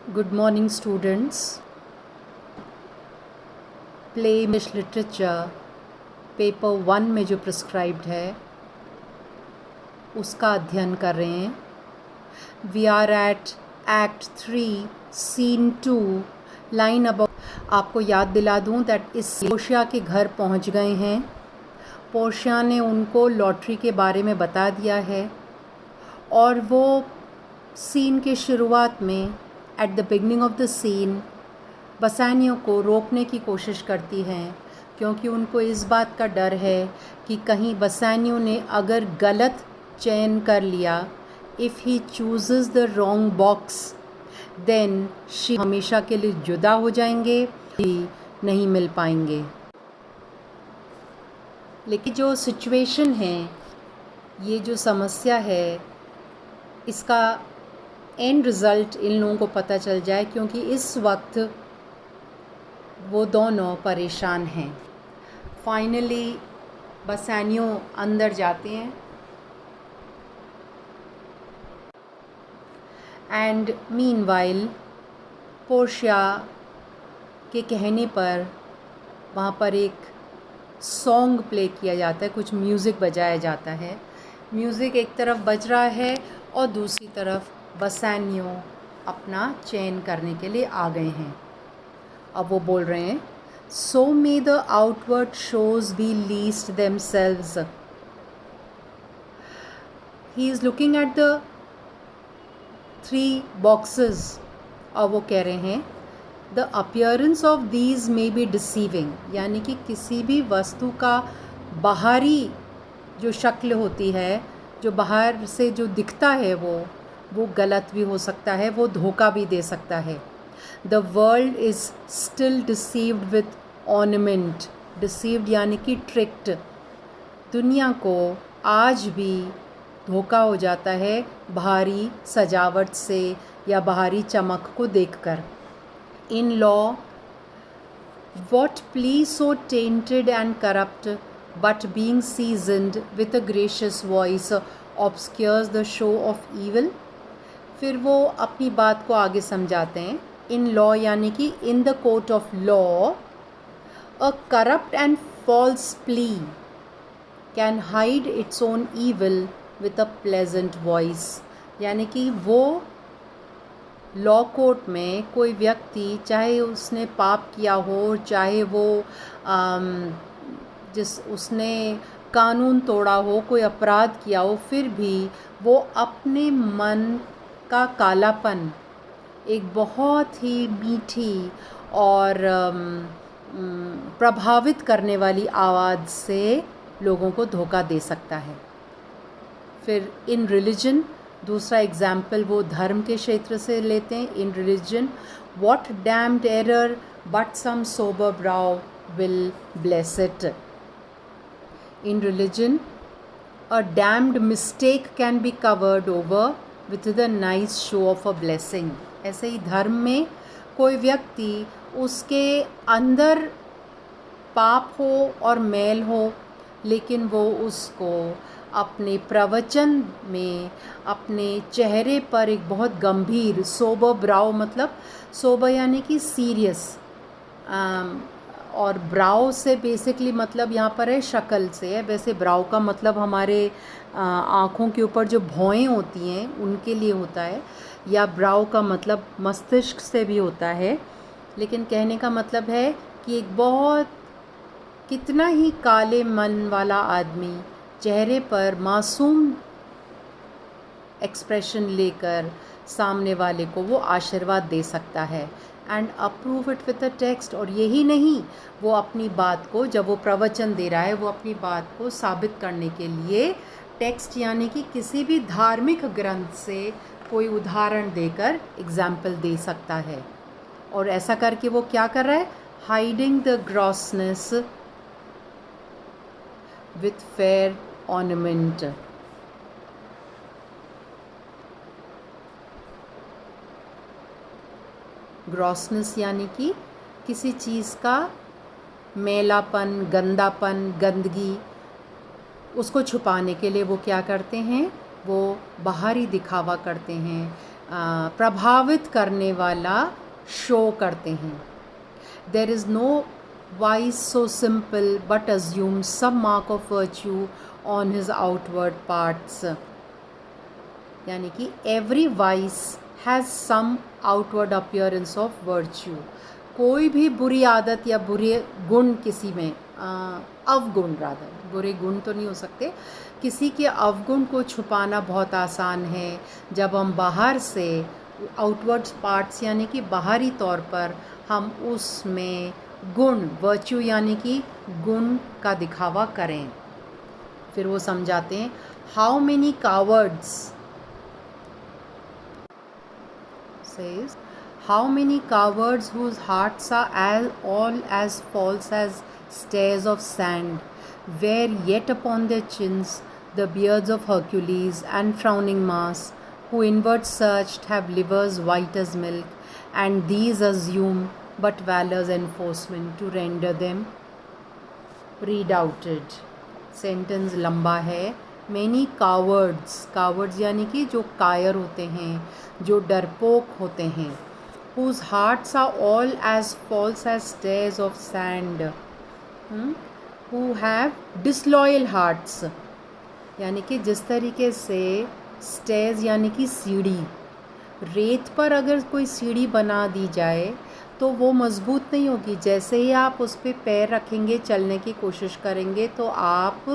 Good morning, students. Play English literature paper 1 में जो prescribed है उसका अध्ययन कर रहे हैं. We are at act 3 scene 2 line about. आपको याद दिला दूं दैट इस पोर्शिया के घर पहुंच गए हैं. पोर्शिया ने उनको लॉटरी के बारे में बता दिया है और वो सीन के शुरुआत में at the beginning of the scene बसानियों को रोकने की कोशिश करती हैं, क्योंकि उनको इस बात का डर है कि कहीं बसानियों ने अगर गलत चयन कर लिया, if he chooses the wrong box then she हमेशा के लिए जुदा हो जाएंगे, ही नहीं मिल पाएंगे. लेकिन जो सिचुएशन है, ये जो समस्या है, इसका एंड रिज़ल्ट इन लोगों को पता चल जाए, क्योंकि इस वक्त वो दोनों परेशान हैं. फाइनली बसानियों अंदर जाते हैं एंड मीनवाइल पोर्शिया के कहने पर वहाँ पर एक सॉन्ग प्ले किया जाता है, कुछ म्यूज़िक बजाया जाता है. म्यूज़िक एक तरफ बज रहा है और दूसरी तरफ बसानियों अपना चयन करने के लिए आ गए हैं. अब वो बोल रहे हैं, so may the outward shows be least themselves. He is looking at the 3 boxes और वो कह रहे हैं the appearance of these may be deceiving, यानी कि किसी भी वस्तु का बाहरी जो शक्ल होती है, जो बाहर से जो दिखता है वो गलत भी हो सकता है, वो धोखा भी दे सकता है. The world is still deceived with ornament. Deceived यानी कि ट्रिक्ड. दुनिया को आज भी धोखा हो जाता है बाहरी सजावट से या बाहरी चमक को देखकर. In law what plea so tainted and corrupt, but being seasoned with a gracious voice obscures the show of evil. फिर वो अपनी बात को आगे समझाते हैं. इन लॉ यानी कि in the court of law a corrupt and false plea can hide its own evil with a pleasant voice. यानी कि वो लॉ कोर्ट में कोई व्यक्ति, चाहे उसने पाप किया हो, चाहे वो उसने कानून तोड़ा हो, कोई अपराध किया हो, फिर भी वो अपने मन का कालापन एक बहुत ही मीठी और प्रभावित करने वाली आवाज़ से लोगों को धोखा दे सकता है. फिर इन रिलीजन, दूसरा एग्जाम्पल वो धर्म के क्षेत्र से लेते हैं. In religion what damned error but some sober brow will bless it. In religion a damned mistake can be covered over with the nice show of a blessing. ऐसे ही धर्म में कोई व्यक्ति, उसके अंदर पाप हो और मैल हो, लेकिन वो उसको अपने प्रवचन में, अपने चेहरे पर एक बहुत गंभीर, सोबर ब्राउ, मतलब सोबर यानी कि सीरियस, और ब्राउ से बेसिकली मतलब यहाँ पर है शक्ल से है. वैसे ब्राउ का मतलब हमारे आँखों के ऊपर जो भौएं होती हैं उनके लिए होता है, या ब्राउ का मतलब मस्तिष्क से भी होता है. लेकिन कहने का मतलब है कि एक बहुत कितना ही काले मन वाला आदमी चेहरे पर मासूम एक्सप्रेशन लेकर सामने वाले को वो आशीर्वाद दे सकता है. And approve it with a text. और यही नहीं, वो अपनी बात को, जब वो प्रवचन दे रहा है, वो अपनी बात को साबित करने के लिए टेक्स्ट यानी कि किसी भी धार्मिक ग्रंथ से कोई उदाहरण देकर एग्जाम्पल दे सकता है. और ऐसा करके वो क्या कर रहा है? Hiding the grossness with fair ornament. Grossness यानी कि किसी चीज़ का मैलापन, गंदापन, गंदगी, उसको छुपाने के लिए वो क्या करते हैं? वो बाहरी दिखावा करते हैं, प्रभावित करने वाला शो करते हैं. There is no vice so simple but assume some mark of virtue on his outward parts. यानी कि every vice has some outward appearance of virtue. कोई भी बुरी आदत या बुरे गुण किसी में, अवगुण रादर, बुरे गुण तो नहीं हो सकते, किसी के अवगुण को छुपाना बहुत आसान है जब हम बाहर से आउटवर्ड पार्ट्स यानी कि बाहरी तौर पर हम उसमें गुण, वर्च्यू यानी कि गुण का दिखावा करें. फिर वो समझाते हैं, how many cowards says, how many cowards whose hearts are all as false as stairs of sand, wear yet upon their chins the beards of Hercules and frowning Mars, who inward searched have livers white as milk, and these assume but valor's enforcement to render them redoubted. Sentence लंबा है. Many cowards यानी कि जो कायर होते हैं, जो डरपोक होते हैं. whose hearts are all as false as stairs of sand, who have disloyal hearts. यानी कि जिस तरीके से स्टेज यानी कि सीढ़ी, रेत पर अगर कोई सीढ़ी बना दी जाए तो वो मज़बूत नहीं होगी. जैसे ही आप उस पर पैर रखेंगे, चलने की कोशिश करेंगे तो आप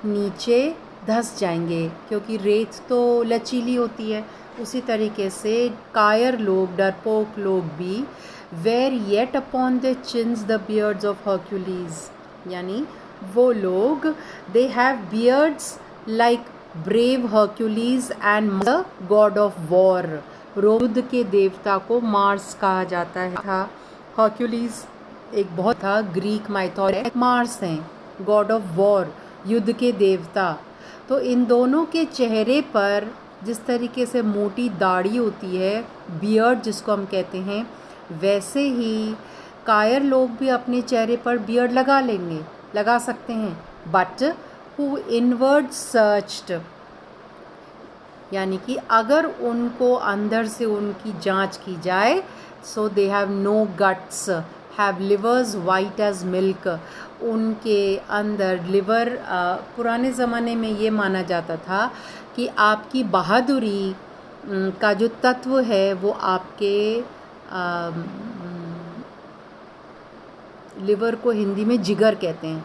नीचे धंस जाएंगे, क्योंकि रेत तो लचीली होती है. उसी तरीके से कायर लोग, डरपोक लोग भी, wear yet upon the chins the beards of Hercules, यानी वो लोग, they have beards like brave Hercules and the god of war. युद्ध के देवता को मार्स कहा जाता है था. हर्क्यूलीज एक बहुत था ग्रीक माइथोलॉजी, मार्स हैं गॉड ऑफ वॉर, युद्ध के देवता. तो इन दोनों के चेहरे पर जिस तरीके से मोटी दाढ़ी होती है, बियर्ड जिसको हम कहते हैं, वैसे ही कायर लोग भी अपने चेहरे पर बियर्ड लगा सकते हैं. बट हु इनवर्ड सर्च्ड, यानी कि अगर उनको अंदर से उनकी जांच की जाए, so they have no guts, have livers white as milk. उनके अंदर लिवर, पुराने ज़माने में ये माना जाता था कि आपकी बहादुरी का जो तत्व है वो आपके लिवर को हिंदी में जिगर कहते हैं,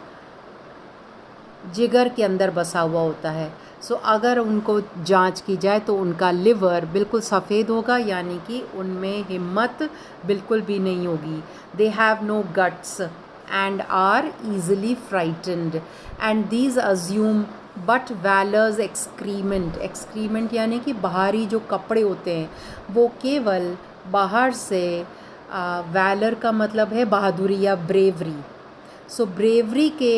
जिगर के अंदर बसा हुआ होता है. सो अगर उनको जांच की जाए तो उनका लिवर बिल्कुल सफ़ेद होगा, यानी कि उनमें हिम्मत बिल्कुल भी नहीं होगी. They have no guts and are easily frightened, and these assume but valor's excrement यानी कि बाहरी जो कपड़े होते हैं वो केवल बाहर से, वैलर का मतलब है बहादुरी या ब्रेवरी. सो ब्रेवरी के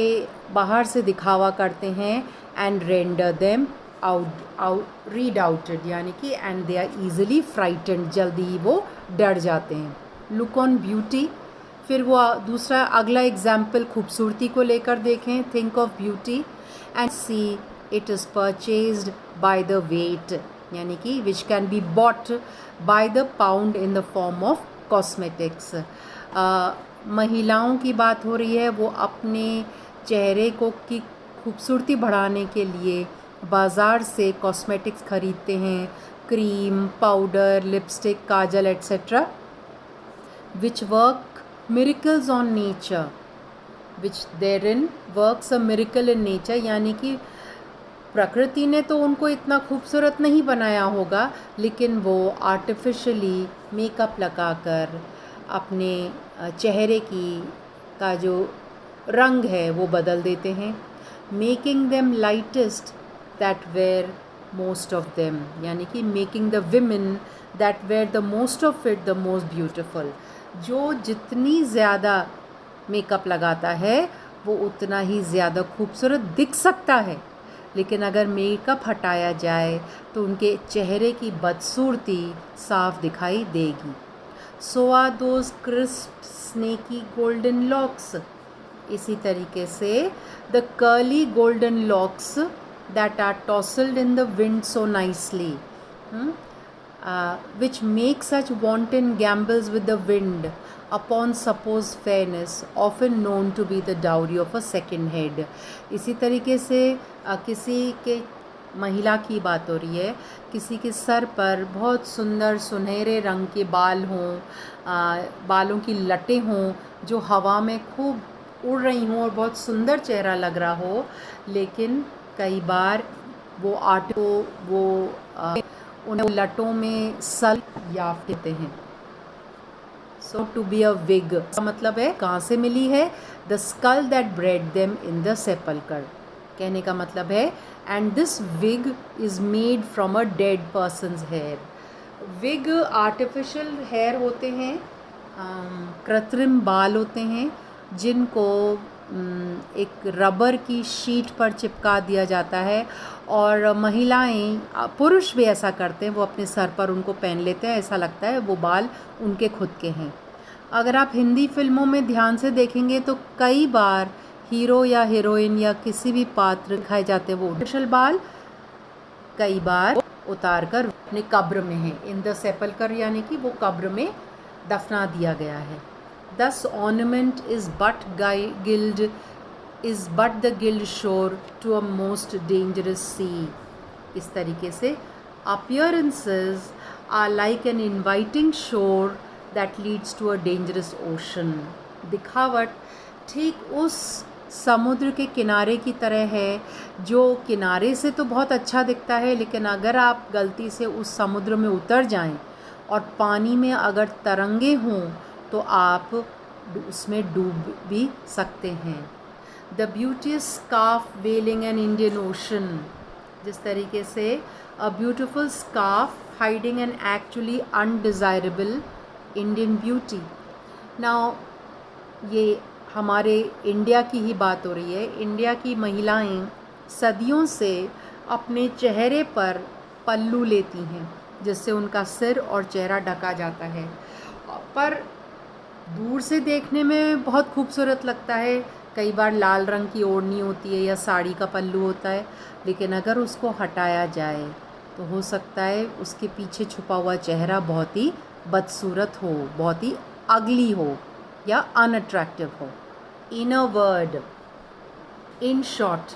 बाहर से दिखावा करते हैं. एंड रेंडर देम redoubted, यानी कि and they are easily frightened, जल्दी ही वो डर जाते हैं. Look on beauty. फिर वो दूसरा अगला एग्जाम्पल खूबसूरती को लेकर देखें. Think of beauty and see it is purchased by the weight, यानी कि which can be bought by the pound in the form of cosmetics. महिलाओं की बात हो रही है, वो अपने चेहरे को की खूबसूरती बढ़ाने के लिए बाज़ार से कॉस्मेटिक्स खरीदते हैं, cream, powder, lipstick, Kajal etcetera, which work miracles on nature, which therein works a miracle in nature. यानी कि प्रकृति ने तो उनको इतना खूबसूरत नहीं बनाया होगा, लेकिन वो आर्टिफिशियली मेकअप लगाकर अपने चेहरे का जो रंग है वो बदल देते हैं. Making them lightest that wear most of them, यानी कि making the women that wear the most of it the most beautiful. जो जितनी ज़्यादा मेकअप लगाता है वो उतना ही ज़्यादा खूबसूरत दिख सकता है, लेकिन अगर मेकअप हटाया जाए तो उनके चेहरे की बदसूरती साफ दिखाई देगी. So are those crisp snaky golden locks. इसी तरीके से the curly golden locks that are tossed in the wind so nicely. which make such wanton gambles with the wind upon supposed fairness, often known to be the dowry of a second head. इसी तरीके से किसी के महिला की बात हो रही है, किसी के सर पर बहुत सुंदर सुनहरे रंग के बाल हों, बालों की लटें हों जो हवा में खूब उड़ रही हों और बहुत सुंदर चेहरा लग रहा हो, लेकिन कई बार वो उन लटों में सल याफ्त देते हैं. So to be a wig का मतलब है कहाँ से मिली है? The skull that bred them in the sepulchre. कहने का मतलब है and this wig is made from a dead person's hair. Wig artificial hair होते हैं, कृत्रिम बाल होते हैं जिनको एक रबर की शीट पर चिपका दिया जाता है और महिलाएं, पुरुष भी ऐसा करते हैं, वो अपने सर पर उनको पहन लेते हैं, ऐसा लगता है वो बाल उनके खुद के हैं. अगर आप हिंदी फिल्मों में ध्यान से देखेंगे तो कई बार हीरो या हीरोइन या किसी भी पात्र दिखाए जाते हैं वो आर्टिफिशियल बाल कई बार उतार कर अपने कब्र में है, इन द सेपल्कर यानी कि वो कब्र में दफना दिया गया है. Thus ornament is but the gild shore to a most dangerous sea. इस तरीके से appearances are like an inviting shore that leads to a dangerous ocean. दिखावट ठीक उस समुद्र के किनारे की तरह है जो किनारे से तो बहुत अच्छा दिखता है, लेकिन अगर आप गलती से उस समुद्र में उतर जाएं और पानी में अगर तरंगे हों तो आप उसमें डूब भी सकते हैं. The beauteous scarf veiling an Indian ocean. जिस तरीके से a beautiful scarf hiding an actually undesirable Indian beauty. Now ये हमारे इंडिया की ही बात हो रही है. इंडिया की महिलाएं सदियों से अपने चेहरे पर पल्लू लेती हैं जिससे उनका सिर और चेहरा ढका जाता है, पर दूर से देखने में बहुत खूबसूरत लगता है. कई बार लाल रंग की ओढ़नी होती है या साड़ी का पल्लू होता है, लेकिन अगर उसको हटाया जाए तो हो सकता है उसके पीछे छुपा हुआ चेहरा बहुत ही बदसूरत हो, बहुत ही अगली हो या अनअट्रैक्टिव हो. In a word, in short,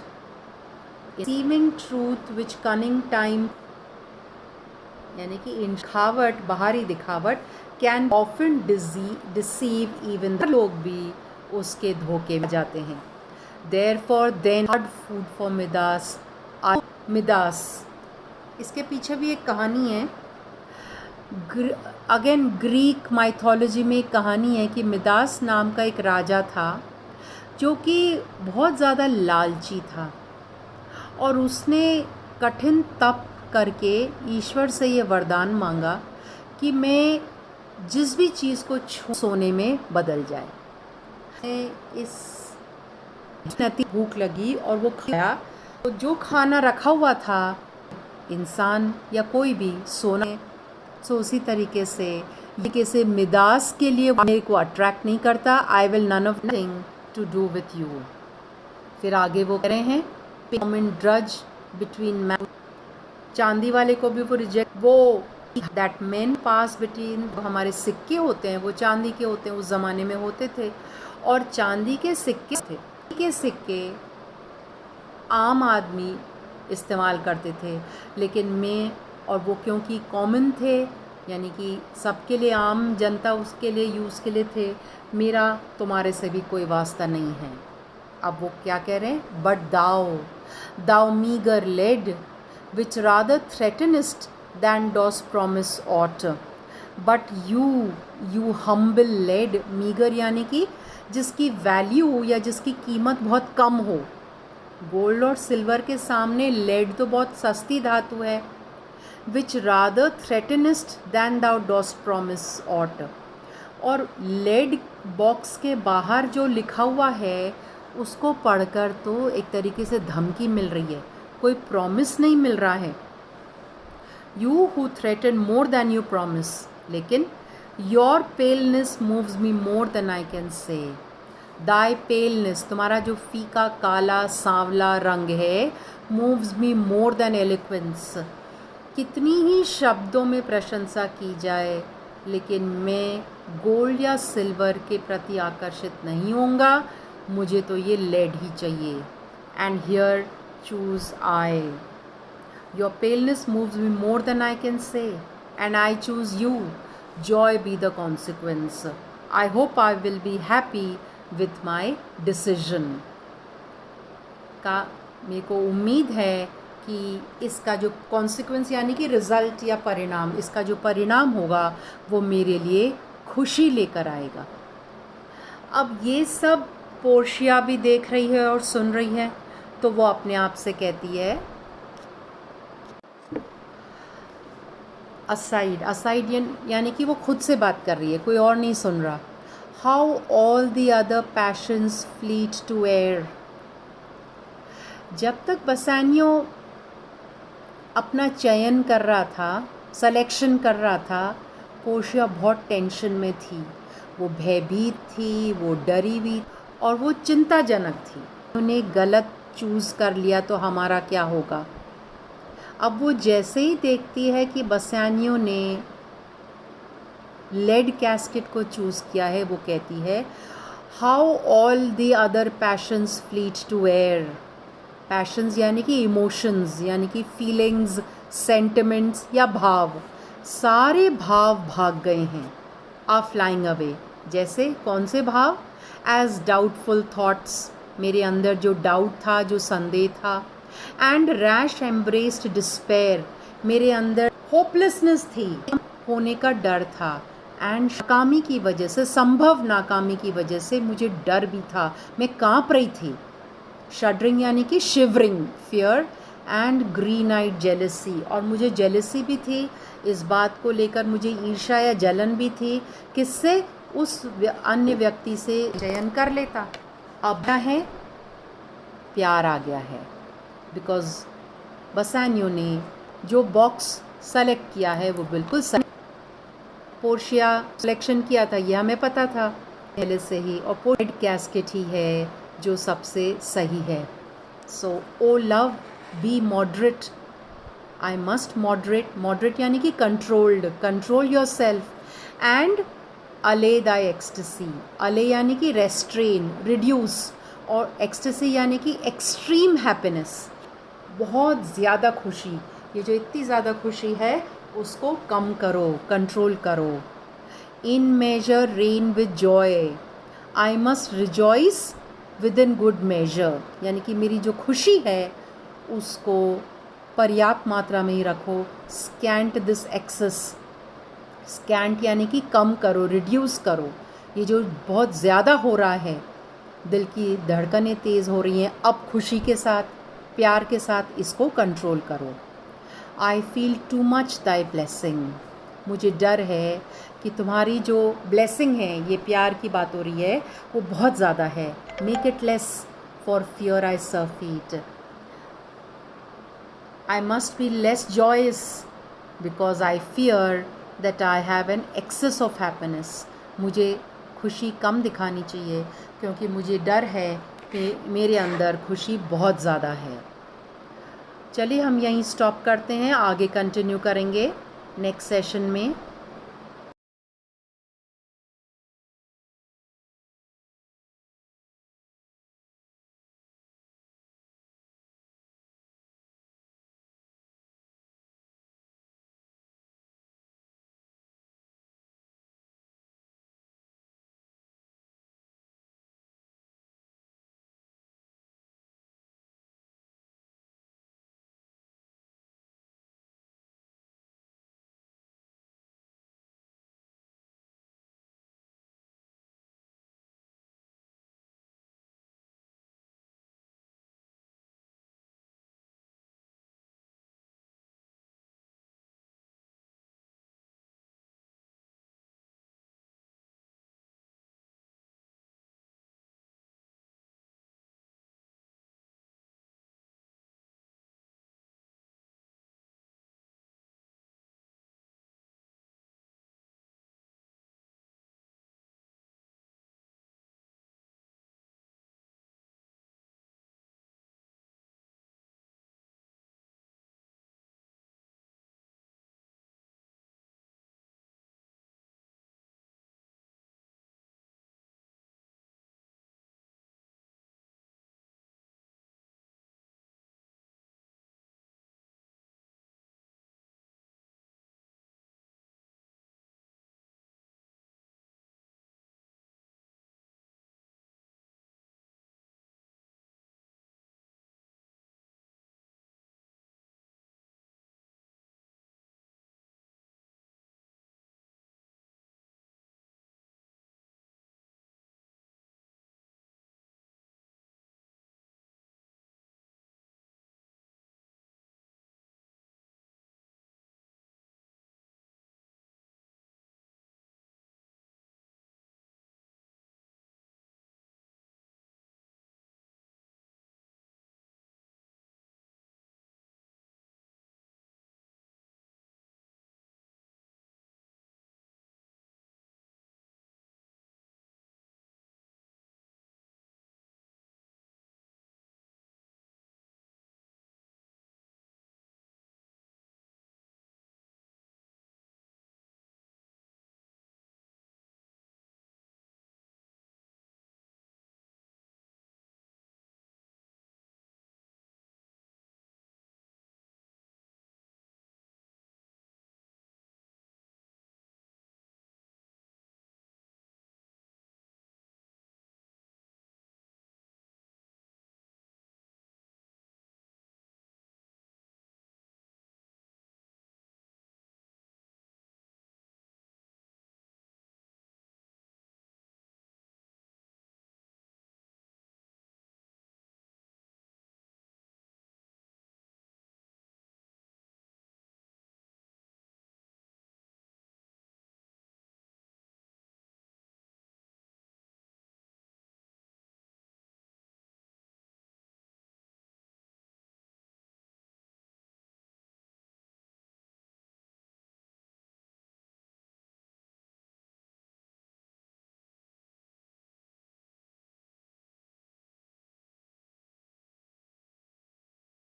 seeming truth which cunning time, यानी कि इन दिखावट, बाहरी दिखावट कैन ऑफन डिसीव इवन. लोग भी उसके धोखे में जाते हैं. Therefore then hard food for Midas. Midas, इसके पीछे भी एक कहानी है. अगेन ग्रीक माइथोलॉजी में एक कहानी है कि मिदास नाम का एक राजा था जो कि बहुत ज़्यादा लालची था और उसने कठिन तप करके ईश्वर से ये वरदान मांगा कि मैं जिस भी चीज़ को छू सोने में बदल जाए. इस भूख लगी और वो खाया, तो जो खाना रखा हुआ था इंसान या कोई भी सोना. सो उसी तरीके से मिदास के लिए मेरे को अट्रैक्ट नहीं करता. I will none of thing to do with you. फिर आगे वो कह रहे हैं कॉमन ड्रज बिटवीन मैन. चांदी वाले को भी वो रिजेक्ट, वो दैट मेन पास बिटवीन, हमारे सिक्के होते हैं वो चांदी के होते हैं, उस ज़माने में होते थे और चांदी के सिक्के आम आदमी इस्तेमाल करते थे, लेकिन मैं और वो क्योंकि कॉमन थे यानी कि सबके लिए, आम जनता उसके लिए यूज़ के लिए थे, मेरा तुम्हारे से भी कोई वास्ता नहीं है. अब वो क्या कह रहे हैं? But thou meagre lead which rather threatenest than does promise aught. But you humble lead, meager यानी कि जिसकी वैल्यू या जिसकी कीमत बहुत कम हो. गोल्ड और सिल्वर के सामने लेड तो बहुत सस्ती धातु है. which rather threatenest than thou dost promise aught. और लेड बॉक्स के बाहर जो लिखा हुआ है उसको पढ़कर तो एक तरीके से धमकी मिल रही है, कोई प्रॉमिस नहीं मिल रहा है. You who threaten more than you promise, लेकिन your paleness moves me more than I can say. Thy paleness, तुम्हारा जो फीका काला सांवला रंग है, मूव्स मी मोर देन एलिक्वेंस, कितनी ही शब्दों में प्रशंसा की जाए, लेकिन मैं गोल्ड या सिल्वर के प्रति आकर्षित नहीं होऊंगा, मुझे तो ये लेड ही चाहिए। And here choose I. Your paleness moves me more than I can say, and I choose you. Joy be the consequence. I hope I will be happy with my decision. का मेरे को उम्मीद है कि इसका जो कॉन्सिक्वेंस यानी कि रिज़ल्ट या परिणाम, इसका जो परिणाम होगा वो मेरे लिए खुशी लेकर आएगा। अब ये सब पोर्शिया भी देख रही है और सुन रही है, तो वो अपने आप से कहती है असाइड। असाइड यानी कि वो खुद से बात कर रही है, कोई और नहीं सुन रहा। How all the other passions fleet to air. जब तक बसानियो अपना चयन कर रहा था, सिलेक्शन कर रहा था, पोर्शिया बहुत टेंशन में थी। वो भयभीत थी, वो डरी हुई और वो चिंताजनक थी। उन्होंने गलत चूज़ कर लिया तो हमारा क्या होगा। अब वो जैसे ही देखती है कि बसानियो ने लेड कैस्केट को चूज़ किया है, वो कहती है how all the other passions fleet to air. Passions यानी कि इमोशंस, यानी कि फीलिंग्स, सेंटिमेंट्स या भाव, सारे भाव भाग गए हैं, आर फ्लाइंग अवे। जैसे कौन से भाव? एज डाउटफुल थॉट्स, मेरे अंदर जो डाउट था, जो संदेह था। एंड रैश एम्ब्रेस्ड डिस्पेयर, मेरे अंदर होपलेसनेस थी, होने का डर था। एंड नाकामी की वजह से, संभव नाकामी की वजह से मुझे डर भी था, मैं काँप रही थी। शडरिंग यानी कि shivering, fear. And green eyed jealousy, और मुझे जेलसी भी थी, इस बात को लेकर मुझे ईर्ष्या या जलन भी थी, किससे? उस अन्य व्यक्ति से चयन कर लेता। अब क्या है? प्यार आ गया है, बिकॉज बसानियो ने जो बॉक्स सेलेक्ट किया है वो बिल्कुल सही। पोर्शिया सिलेक्शन किया था, यह हमें पता था पहले से ही, और पोर्शिया कैस्केट ही है जो सबसे सही है। So o love, be moderate. I must moderate. Moderate यानी कि controlled, control yourself. And allay thy ecstasy. अले यानी कि रेस्ट्रेन, रिड्यूस, और एक्सटेसी यानी कि एक्सट्रीम हैप्पीनेस, बहुत ज़्यादा खुशी। ये जो इतनी ज़्यादा खुशी है उसको कम करो, कंट्रोल करो। In measure rain with joy. I must rejoice within good measure, यानी कि मेरी जो खुशी है उसको पर्याप्त मात्रा में ही रखो। Scent this access. स्कैंट यानी कि कम करो, रिड्यूस करो। ये जो बहुत ज़्यादा हो रहा है, दिल की धड़कनें तेज़ हो रही हैं अब खुशी के साथ, प्यार के साथ, इसको कंट्रोल करो। I feel too much Dai blessing. मुझे डर है कि तुम्हारी जो ब्लेसिंग है, ये प्यार की बात हो रही है, वो बहुत ज़्यादा है। Make it less for fear I surfeit. I must be less joyous because I fear that I have an excess of happiness. मुझे खुशी कम दिखानी चाहिए क्योंकि मुझे डर है कि मेरे अंदर खुशी बहुत ज़्यादा है। चलिए हम यहीं स्टॉप करते हैं, आगे कंटिन्यू करेंगे नेक्स्ट सेशन में।